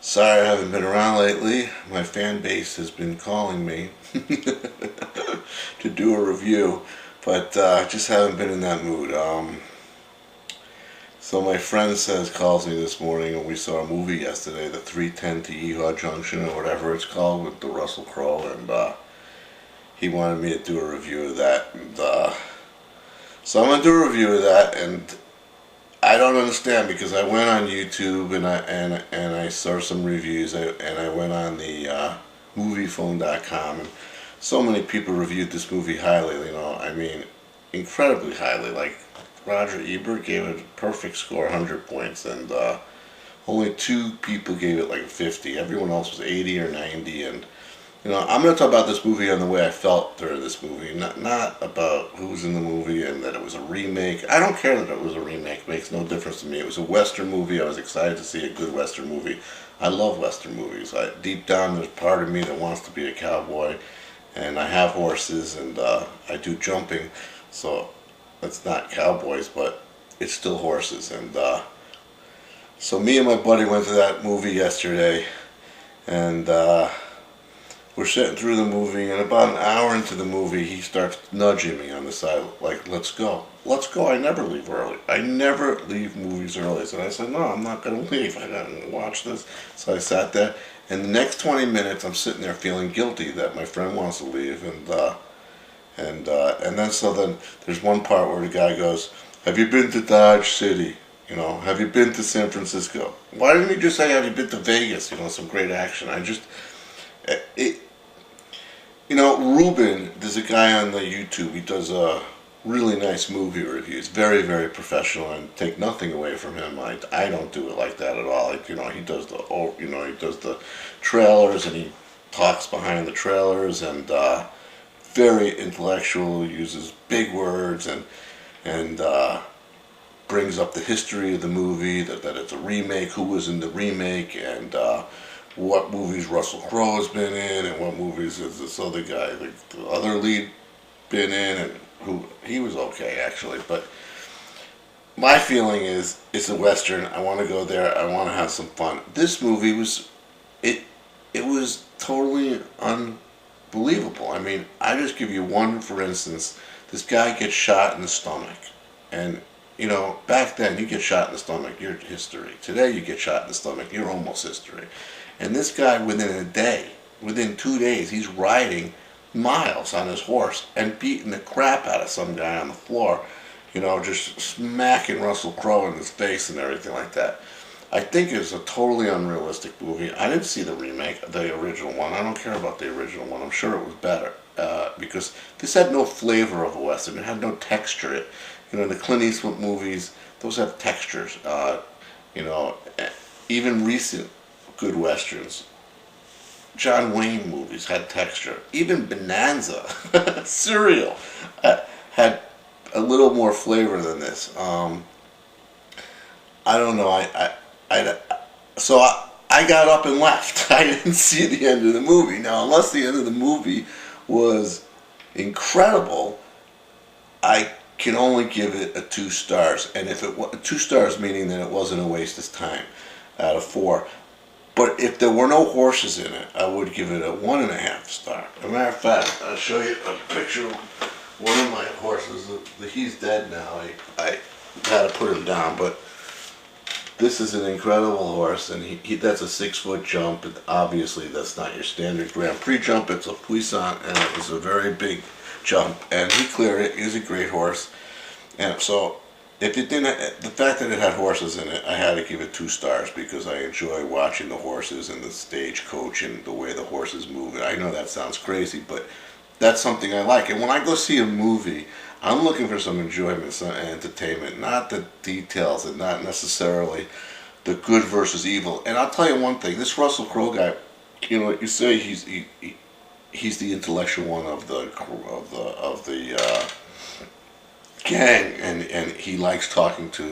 Sorry I haven't been around lately. My fan base has been calling me to do a review, but just haven't been in that mood. So my friend calls me this morning, and we saw a movie yesterday, the 310 to Yeehaw Junction or whatever it's called, with the Russell Crowe, and he wanted me to do a review of that. So I'm gonna do a review of that, and I don't understand because I went on YouTube and I saw some reviews, and I went on the moviephone.com, and so many people reviewed this movie highly. I mean, incredibly highly. Like Roger Ebert gave it a perfect score, 100 points, and only two people gave it like 50. Everyone else was 80 or 90, and I'm going to talk about this movie on the way I felt during this movie, not about who was in the movie and that it was a remake. I don't care that it was a remake. It makes no difference to me. It was a Western movie. I was excited to see a good Western movie. I love Western movies. Deep down, there's part of me that wants to be a cowboy, and I have horses, and I do jumping, so it's not cowboys, but it's still horses. And so me and my buddy went to that movie yesterday, and we're sitting through the movie, and about an hour into the movie, he starts nudging me on the side, like, let's go. Let's go. I never leave early. I never leave movies early. So I said, no, I'm not going to leave. I got to watch this. So I sat there, and the next 20 minutes, I'm sitting there feeling guilty that my friend wants to leave, and then there's one part where the guy goes, have you been to Dodge City? Have you been to San Francisco? Why didn't he just say, have you been to Vegas? Some great action. Ruben, there's a guy on the YouTube, he does really nice movie reviews, very, very professional, and take nothing away from him. I don't do it like that at all. He does the trailers, and he talks behind the trailers, and very intellectual, uses big words, and brings up the history of the movie, that it's a remake, who was in the remake, and what movies Russell Crowe has been in, and what movies is this other guy, the other lead, been in, and who he was okay actually. But my feeling is, it's a Western. I want to go there. I want to have some fun. This movie was totally unbelievable. I mean, I just give you one for instance. This guy gets shot in the stomach, and back then you get shot in the stomach, you're history. Today you get shot in the stomach, you're almost history. And this guy, within 2 days, he's riding miles on his horse and beating the crap out of some guy on the floor, just smacking Russell Crowe in his face and everything like that. I think it's a totally unrealistic movie. I didn't see the remake, the original one. I don't care about the original one. I'm sure it was better, because this had no flavor of a Western. It had no texture. The Clint Eastwood movies, those have textures. Even recent good Westerns, John Wayne movies had texture. Even Bonanza, Serial, had a little more flavor than this. I don't know. So I got up and left. I didn't see the end of the movie. Now, unless the end of the movie was incredible, I can only give it a 2 stars. And if it was 2 stars, meaning that it wasn't a waste of time, out of 4. But if there were no horses in it, I would give it a 1.5 star. As a matter of fact, I'll show you a picture of one of my horses. He's dead now. I had to put him down, but this is an incredible horse, and that's a 6-foot jump. And obviously, that's not your standard Grand Prix jump. It's a puissant, and it was a very big jump, and he cleared it. He's a great horse, and so if it didn't, the fact that it had horses in it, I had to give it 2 stars because I enjoy watching the horses and the stagecoach and the way the horses move. And I know that sounds crazy, but that's something I like. And when I go see a movie, I'm looking for some enjoyment, some entertainment, not the details, and not necessarily the good versus evil. And I'll tell you one thing: this Russell Crowe guy, you say he's the intellectual one of the gang, and he likes talking to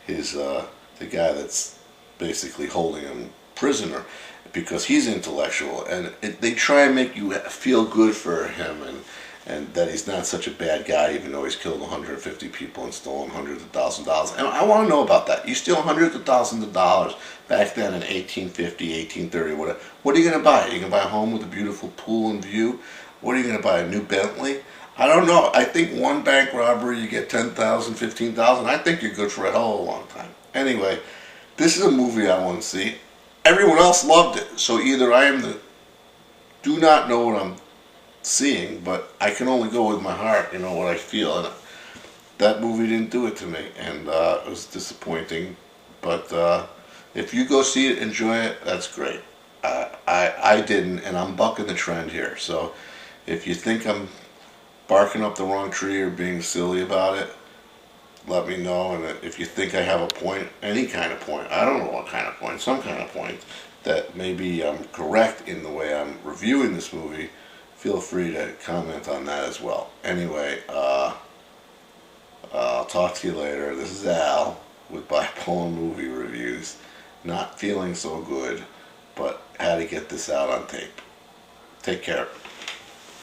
the guy that's basically holding him prisoner, because he's intellectual, and they try and make you feel good for him, and that he's not such a bad guy, even though he's killed 150 people and stolen hundreds of thousands of dollars. And I want to know about that. You steal hundreds of thousands of dollars back then in 1850, 1830, whatever. What are you going to buy? Are you going to buy a home with a beautiful pool and view? What are you going to buy? A new Bentley? I don't know. I think one bank robbery, you get 10,000, 15,000. I think you're good for a hell of a long time. Anyway, this is a movie I want to see. Everyone else loved it. So either I am the do not know what I'm seeing, but I can only go with my heart, you know, what I feel. And that movie didn't do it to me, and it was disappointing. But if you go see it, enjoy it, that's great. I didn't, and I'm bucking the trend here. So if you think I'm barking up the wrong tree or being silly about it, let me know. And if you think I have a point, any kind of point, I don't know what kind of point, some kind of point, that maybe I'm correct in the way I'm reviewing this movie, feel free to comment on that as well. Anyway, I'll talk to you later. This is Al with Bipolar Movie Reviews. Not feeling so good, but had to get this out on tape. Take care.